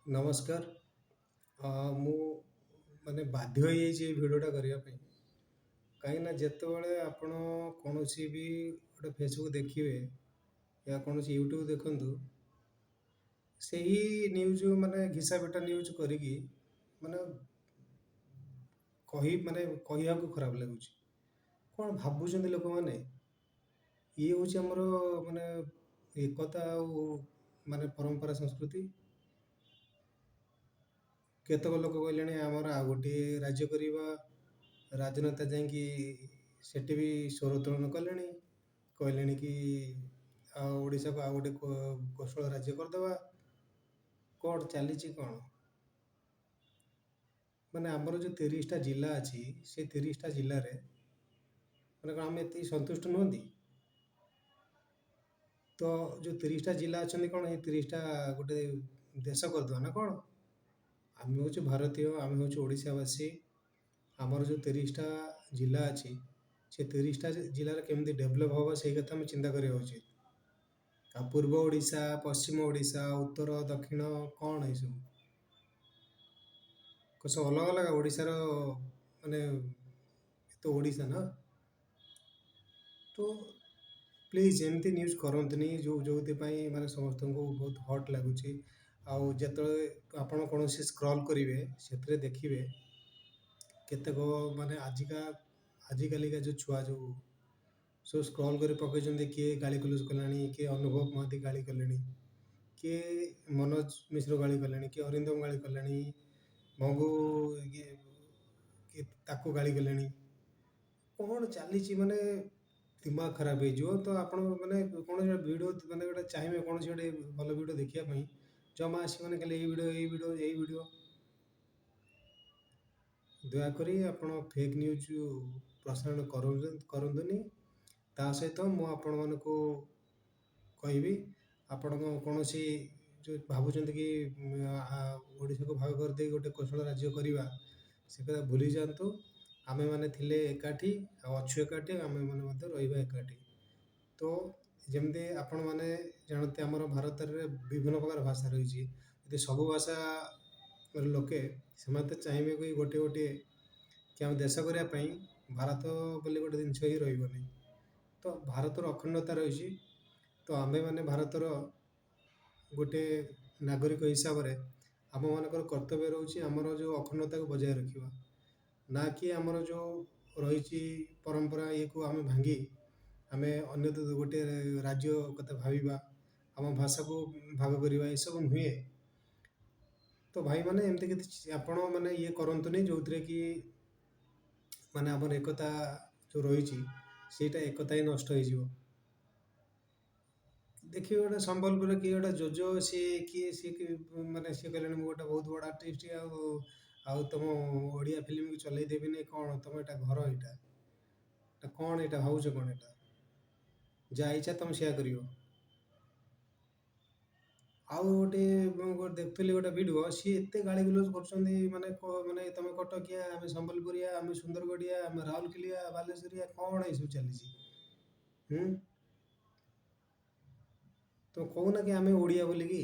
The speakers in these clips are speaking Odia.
ନମସ୍କାର। ମୁଁ ମାନେ ବାଧ୍ୟ ହେଇଯାଇଛି ଏଇ ଭିଡ଼ିଓଟା କରିବା ପାଇଁ। କାହିଁକିନା ଯେତେବେଳେ ଆପଣ କୌଣସି ବି ଗୋଟେ ଫେସବୁକ୍ ଦେଖିବେ ୟା କୌଣସି ୟୁଟ୍ୟୁବ୍ ଦେଖନ୍ତୁ, ସେହି ନ୍ୟୁଜ୍ ମାନେ ଘିସା ପିଟା ନ୍ୟୁଜ୍ କରିକି ମାନେ କହିବାକୁ ଖରାପ ଲାଗୁଛି। କ'ଣ ଭାବୁଛନ୍ତି ଲୋକମାନେ? ଇଏ ହେଉଛି ଆମର ମାନେ ଏକତା ଆଉ ମାନେ ପରମ୍ପରା ସଂସ୍କୃତି। କେତେକ ଲୋକ କହିଲେଣି ଆମର ଆଉ ଗୋଟିଏ ରାଜ୍ୟ କରିବା, ରାଜନେତା ଯାଇକି ସେଠି ବି ସ୍ୱର ଉତ୍ତୋଳନ କଲେଣି, କହିଲେଣି କି ଆଉ ଓଡ଼ିଶାକୁ ଆଉ ଗୋଟେ କୋଶଳ ରାଜ୍ୟ କରିଦେବା। କ'ଣ ଚାଲିଛି କ'ଣ? ମାନେ ଆମର ଯେଉଁ 30ଟା ଜିଲ୍ଲା ଅଛି, ସେ 30ଟା ଜିଲ୍ଲାରେ ମାନେ କ'ଣ ଆମେ ଏତିକି ସନ୍ତୁଷ୍ଟ ନୁହନ୍ତି? ତ ଯେଉଁ 30ଟା ଜିଲ୍ଲା ଅଛନ୍ତି, କ'ଣ ଏଇ 30ଟା ଗୋଟେ ଦେଶ କରିଦେବା ନା କ'ଣ? ଆମେ ହେଉଛୁ ଭାରତୀୟ, ଆମେ ହେଉଛୁ ଓଡ଼ିଶାବାସୀ। ଆମର ଯେଉଁ 30ଟା ଜିଲ୍ଲା ଅଛି, ସେ 30ଟା ଜିଲ୍ଲାରେ କେମିତି ଡେଭଲପ୍ ହେବ ସେଇ କଥା ଆମେ ଚିନ୍ତା କରିବା ଉଚିତ। ଆଉ ପୂର୍ବ ଓଡ଼ିଶା, ପଶ୍ଚିମ ଓଡ଼ିଶା, ଉତ୍ତର, ଦକ୍ଷିଣ କ'ଣ ଏସବୁ? ସବୁ ଅଲଗା ଅଲଗା ଓଡ଼ିଶାର ମାନେ ତ ଓଡ଼ିଶା ନା। ତ ପ୍ଲିଜ୍ ଏମିତି ନ୍ୟୁଜ୍ କରନ୍ତୁନି ଯେଉଁଥିପାଇଁ ମାନେ ସମସ୍ତଙ୍କୁ ବହୁତ ହଟ୍ ଲାଗୁଛି। ଆଉ ଯେତେବେଳେ ଆପଣ କୌଣସି ସ୍କ୍ରଲ୍ କରିବେ ସେଥିରେ ଦେଖିବେ କେତେକ ମାନେ ଆଜିକାଲିକା ଯେଉଁ ଛୁଆ ସବୁ ସ୍କ୍ରଲ୍ କରି ପକାଇଛନ୍ତି, କିଏ ଗାଳି ଗୁଲଜ କଲାଣି, କିଏ ଅନୁଭବ ମହାନ୍ତି ଗାଳି କଲେଣି, କିଏ ମନୋଜ ମିଶ୍ର ଗାଳି କଲେଣି, କିଏ ଅରିନ୍ଦମ ଗାଳି କଲେଣି, ମଙ୍ଗୁ କିଏ ତାକୁ ଗାଳି କଲେଣି। କ'ଣ ଚାଲିଛି ମାନେ ଦିମାଗ ଖରାପ ହେଇଯିବ। ତ ଆପଣ ମାନେ କୌଣସି ଗୋଟେ ଭିଡ଼ିଓ ମାନେ ଗୋଟେ ଚାହିଁବେ କୌଣସି ଗୋଟେ ଭଲ ଭିଡ଼ିଓ ଦେଖିବା ପାଇଁ, ଜମା ଆସିବନି ଖାଲି ଏଇ ଭିଡ଼ିଓ। ଦୟାକରି ଆପଣ ଫେକ୍ ନ୍ୟୁଜ୍ ପ୍ରସାରଣ କରନ୍ତୁନି। ତା ସହିତ ମୁଁ ଆପଣମାନଙ୍କୁ କହିବି, ଆପଣଙ୍କ କୌଣସି ଯେଉଁ ଭାବୁଛନ୍ତି କି ଓଡ଼ିଶାକୁ ଭାଗ କରିଦେଇ ଗୋଟେ କୋଶଳ ରାଜ୍ୟ କରିବା, ସେ କଥା ଭୁଲି ଯାଆନ୍ତୁ। ଆମେମାନେ ଥିଲେ ଏକାଠି, ଆଉ ଅଛୁ ଏକାଠି, ଆମେମାନେ ମଧ୍ୟ ରହିବା ଏକାଠି। ତ ଯେମିତି ଆପଣମାନେ ଜାଣନ୍ତି, ଆମର ଭାରତରେ ବିଭିନ୍ନ ପ୍ରକାର ଭାଷା ରହିଛି। ଯଦି ସବୁ ଭାଷା ଲୋକେ ସେମାନେ ତ ଚାହିଁବେ କି ଗୋଟିଏ କି ଆମେ ଦେଶ କରିବା ପାଇଁ, ଭାରତ ବୋଲି ଗୋଟେ ଜିନିଷ ହିଁ ରହିବନି। ତ ଭାରତର ଅଖଣ୍ଡତା ରହିଛି। ତ ଆମେମାନେ ଭାରତର ଗୋଟେ ନାଗରିକ ହିସାବରେ ଆମମାନଙ୍କର କର୍ତ୍ତବ୍ୟ ରହୁଛି ଆମର ଯେଉଁ ଅଖଣ୍ଡତାକୁ ବଜାୟ ରଖିବା, ନା କି ଆମର ଯେଉଁ ରହିଛି ପରମ୍ପରା ଇଏକୁ ଆମେ ଭାଙ୍ଗି ଆମେ ଅନ୍ୟ ଗୋଟେ ରାଜ୍ୟ କଥା ଭାବିବା, ଆମ ଭାଷାକୁ ଭାଗ କରିବା, ଏସବୁ ନୁହେଁ। ତ ଭାଇମାନେ ଏମିତି କିଛି ଆପଣ ମାନେ ଇଏ କରନ୍ତୁନି ଯେଉଁଥିରେ କି ମାନେ ଆମର ଏକତା ଯେଉଁ ରହିଛି ସେଇଟା ଏକତା ହିଁ ନଷ୍ଟ ହେଇଯିବ। ଦେଖିବେ ଗୋଟେ ସମ୍ବଲପୁରରେ କିଏ ଗୋଟେ ଜୋଜୋ, ସିଏ ମାନେ ସିଏ କହିଲେଣି ମୁଁ ଗୋଟେ ବହୁତ ବଡ଼ ଆର୍ଟିଷ୍ଟ, ଆଉ ତମ ଓଡ଼ିଆ ଫିଲ୍ମକୁ ଚଲେଇ ଦେବିନି। କ'ଣ ତମ ଏଇଟା ଘର? ଏଇଟା କ'ଣ? ଏଇଟା ଭାବୁଛ କ'ଣ? ଏଇଟା ଯାହା ଇଚ୍ଛା ତମେ ସେୟା କରିବ। ଆଉ ମୁଁ ଦେଖୁଥିଲି ଗୋଟେ ଭିଡ଼ିଓ, ସିଏ ଏତେ ଗାଳି ଗୁଲଜ କରୁଛନ୍ତି ମାନେ ତମେ କଟକିଆ, ଆମେ ସମ୍ବଲପୁରିଆ, ଆମେ ସୁନ୍ଦରଗଡ଼ିଆ, ଆମେ ରାଉରକେଲିଆ, ବାଲେଶ୍ୱରିଆ, କ'ଣ ଏସବୁ ଚାଲିଛି? ତ କହୁନା କି ଆମେ ଓଡ଼ିଆ ବୋଲିକି,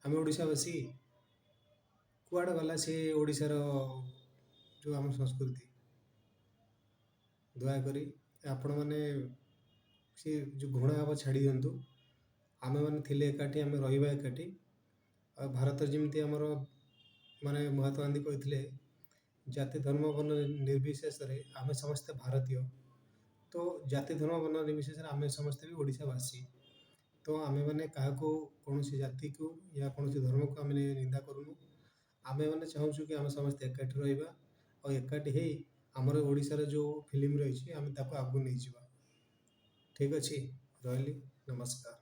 ଆମେ ଓଡ଼ିଶାବାସୀ। କୁଆଡ଼େ ଗଲା ସେ ଓଡ଼ିଶାର ଯେଉଁ ଆମ ସଂସ୍କୃତି? ଦୟାକରି ଆପଣମାନେ ସେ ଯେଉଁ ଘୃଣା ଭାବ ଛାଡ଼ି ଦିଅନ୍ତୁ। ଆମେମାନେ ଥିଲେ ଏକାଠି, ଆମେ ରହିବା ଏକାଠି। ଆଉ ଭାରତ ଯେମିତି ଆମର ମାନେ ମହାତ୍ମା ଗାନ୍ଧୀ କହିଥିଲେ, ଜାତି ଧର୍ମ ବର୍ଣ୍ଣ ନିର୍ବିଶେଷରେ ଆମେ ସମସ୍ତେ ଭାରତୀୟ। ତ ଜାତି ଧର୍ମ ବର୍ଣ୍ଣ ନିର୍ବିଶେଷରେ ଆମେ ସମସ୍ତେ ବି ଓଡ଼ିଶାବାସୀ। ତ ଆମେମାନେ କାହାକୁ କୌଣସି ଜାତିକୁ ୟା କୌଣସି ଧର୍ମକୁ ଆମେ ନିନ୍ଦା କରୁନୁ। ଆମେମାନେ ଚାହୁଁଛୁ କି ଆମେ ସମସ୍ତେ ଏକାଠି ରହିବା, ଆଉ ଏକାଠି ହେଇ ଆମର ଓଡ଼ିଶାର ଯେଉଁ ଫିଲ୍ମ ରହିଛି ଆମେ ତାକୁ ଆଗକୁ ନେଇଯିବା। ଠିକ୍ ଅଛି, ରହିଲି, ନମସ୍କାର।